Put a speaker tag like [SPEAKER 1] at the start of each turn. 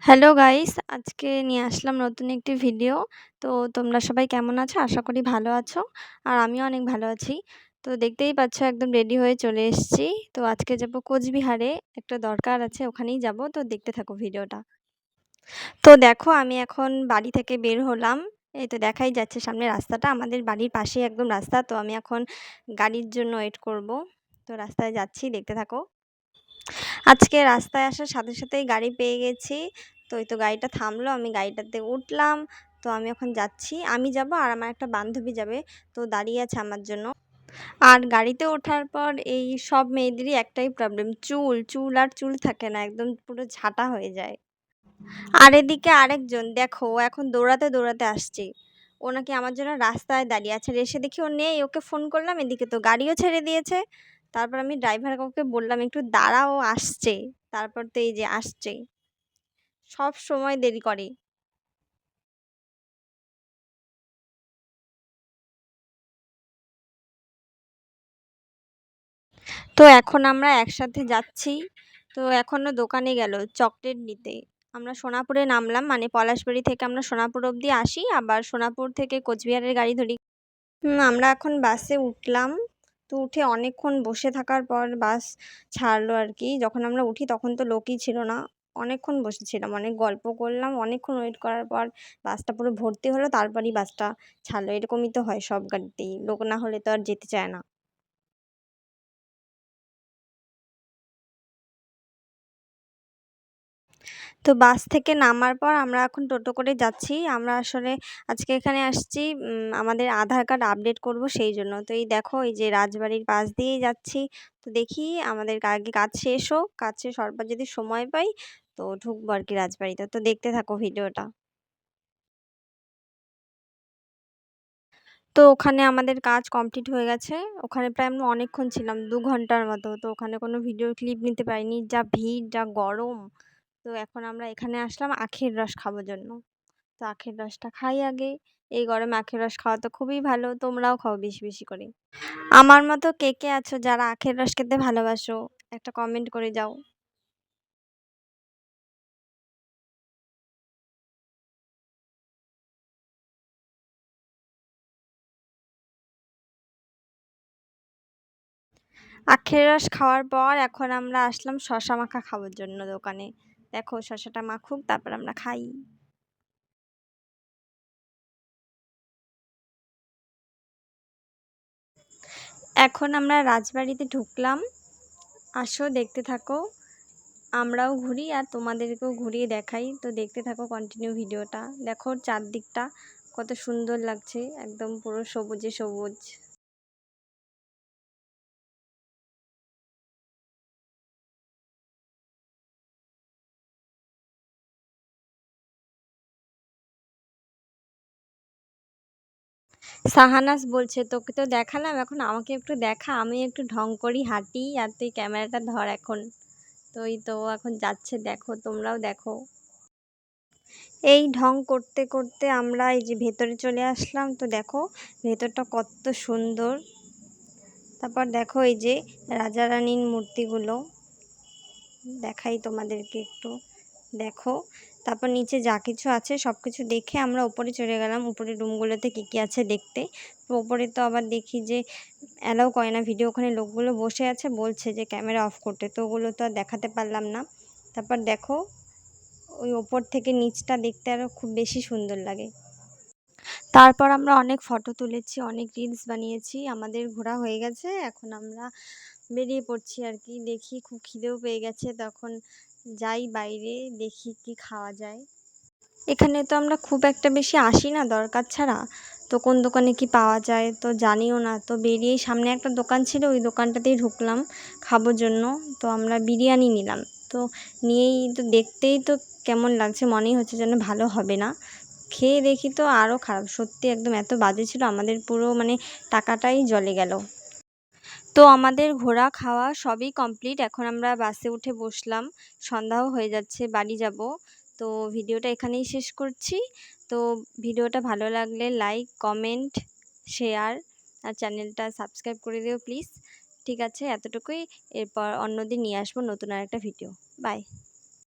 [SPEAKER 1] Hello guys, আজকে নিয়ে আসলাম নতুন একটি ভিডিও। তো তোমরা সবাই কেমন আছো? আশা করি ভালো আছো। আর আমিও অনেক ভালো আছি। তো দেখতেই পাচ্ছ একদম রেডি হয়ে চলে এসেছি। তো আজকে যাব কোচবিহারে, একটা দরকার আছে, ওখানেই যাব। তো দেখতে থাকো ভিডিওটা। তো দেখো আমি এখন বাড়ি থেকে বের হলাম। এই তো দেখাই যাচ্ছে সামনে রাস্তাটা, আমাদের বাড়ির পাশেই একদম রাস্তা। তো আমি এখন গাড়ির জন্য ওয়েট করব। তো রাস্তায় যাচ্ছি, দেখতে থাকো। আজকে রাস্তায় আসার সাথে সাথেই গাড়ি পেয়ে গেছি। তো এই তো গাড়িটা থামলো, আমি গাড়িটাতে উঠলাম। তো আমি এখন যাচ্ছি, আমি যাব আর আমার একটা বান্ধবী যাবে। তো দাঁড়িয়ে আছে আমার জন্য। আর গাড়িতে ওঠার পর এই সব মেয়েদেরই একটাই প্রবলেম, চুল চুল আর চুল থাকে না, একদম পুরো ঝাঁটা হয়ে যায়। আর এদিকে আরেকজন দেখো, ও এখন দৌড়াতে দৌড়াতে আসছে। ও নাকি আমার জন্য রাস্তায় দাঁড়িয়ে আছে, আর এসে দেখি ও নেই। ওকে ফোন করলাম, এদিকে তো গাড়িও ছেড়ে দিয়েছে। তারপর আমি ড্রাইভার কাকুকে বললাম একটু দাঁড়াও, আসছে। তারপর তো এই যে আসছে, সব সময় দেরি করে। তো এখন আমরা একসাথে যাচ্ছি। তো এখনো দোকানে গেল চকলেট নিতে। আমরা সোনাপুরে নামলাম, মানে পলাশবাড়ি থেকে আমরা সোনাপুর অবধি আসি, আবার সোনাপুর থেকে কোচবিহারের গাড়ি ধরি। আমরা এখন বাসে উঠলাম। তো উঠে অনেকক্ষণ বসে থাকার পর বাস ছাড়লো আর কি। যখন আমরা উঠি তখন তো লোকই ছিল না। অনেকক্ষণ বসেছিলাম, অনেক গল্প করলাম, অনেকক্ষণ ওয়েট করার পর বাসটা পুরো ভর্তি হলো, তারপরই বাসটা ছাড়লো। এরকমই তো হয় সব গাড়িতেই, লোক না হলে তো আর যেতে চায় না। তো বাস থেকে নামার পর আমরা এখন টোটো করে যাচ্ছি। আমরা আসলে আজকে এখানে আসছি আমাদের আধার কার্ড আপডেট করব, সেই জন্য। তো এই দেখো, এই যে রাজবাড়ির পাশ দিয়েই যাচ্ছি। তো দেখি আমাদের আগে কাজ শেষ হোক, কাজ শেষ হওয়ার পর যদি সময় পাই তো ঢুকবো আর কি রাজবাড়িতে। তো দেখতে থাকো ভিডিওটা। তো ওখানে আমাদের কাজ কমপ্লিট হয়ে গেছে। ওখানে প্রায় আমরা অনেকক্ষণ ছিলাম, ২ ঘন্টার মতো। তো ওখানে কোনো ভিডিও ক্লিপ নিতে পারিনি, যা ভিড়, যা গরম। তো এখন আমরা এখানে আসলাম আখের রস খাওয়ার জন্য। তো আখের রসটা খাই আগে। এই গরমে আখের রস খাওয়া তো খুবই ভালো, তোমরাও খাও বেশি বেশি করে। আমার মতো কে কে আছো যারা আখের রস খেতে ভালোবাসো, একটা কমেন্ট করে যাও। আখের রস খাওয়ার পর এখন আমরা আসলাম শশা মাখা খাওয়ার জন্য দোকানে। দেখো শশাটা মাখুক, তারপর আমরা খাই। এখন আমরা রাজবাড়িতে ঢুকলাম। আসো দেখতে থাকো। আমরাও ঘুরি আর তোমাদেরকেও ঘুরিয়ে দেখাই। তো দেখতে থাকো কন্টিনিউ ভিডিওটা। দেখো চারদিকটা কত সুন্দর লাগছে, একদম পুরো সবুজে সবুজ। সাহানাস বলছে, তোকে তো দেখালাম, এখন আমাকে একটু দেখা, আমি একটু ঢং করি, হাঁটি, আর তুই ক্যামেরাটা ধর এখন। তো এই তো এখন যাচ্ছে, দেখো তোমরাও দেখো। এই ঢং করতে করতে আমরা এই যে ভেতরে চলে আসলাম। তো দেখো ভেতরটা কত সুন্দর। তারপর দেখো এই যে রাজা রানীর মূর্তিগুলো দেখাই তোমাদেরকে একটু, দেখো। তারপর নিচে যা কিছু আছে সব কিছু দেখে আমরা উপরে চলে গেলাম, উপরে রুমগুলোতে কী কী আছে দেখতে। তো ওপরে তো আবার দেখি যে অ্যালাউ করে না ভিডিও, ওখানে লোকগুলো বসে আছে, বলছে যে ক্যামেরা অফ করতে, তো ওগুলো তো আর দেখাতে পারলাম না। তারপর দেখো ওই ওপর থেকে নিচটা দেখতে আরও খুব বেশি সুন্দর লাগে। তারপর আমরা অনেক ফটো তুলেছি, অনেক রিলস বানিয়েছি, আমাদের ঘোরা হয়ে গেছে। এখন আমরা বেরিয়ে পড়ছি আর কি। দেখি খুব খিদেও পেয়ে গেছে, তখন যাই বাইরে দেখি কি খাওয়া যায়। এখানে তো আমরা খুব একটা বেশি আসি না দরকার ছাড়া। তো কোন দোকানে কি পাওয়া যায় তো জানিও না। তো বেরিয়েই সামনে একটা দোকান ছিল, ওই দোকানটাতেই ঢুকলাম খাবার জন্য। তো আমরা বিরিয়ানি নিলাম। তো নিয়েই তো দেখতেই তো কেমন লাগছে, মনেই হচ্ছে যেন ভালো হবে না। খেয়ে দেখি তো আরও খারাপ, সত্যি একদম এত বাজে ছিল, আমাদের পুরো মানে টাকাটাই জলে গেল। তো আমাদের ঘোরা খাওয়া সবই কমপ্লিট। এখন আমরা বাসে উঠে বসলাম, সন্ধ্যাও হয়ে যাচ্ছে, বাড়ি যাব। তো ভিডিওটা এখানেই শেষ করছি। তো ভিডিওটা ভালো লাগলে লাইক, কমেন্ট, শেয়ার আর চ্যানেলটা সাবস্ক্রাইব করে দিও প্লিজ। ঠিক আছে, এতটুকুই। এরপর অন্যদিন নিয়ে আসবো নতুন আরেকটা ভিডিও। বাই।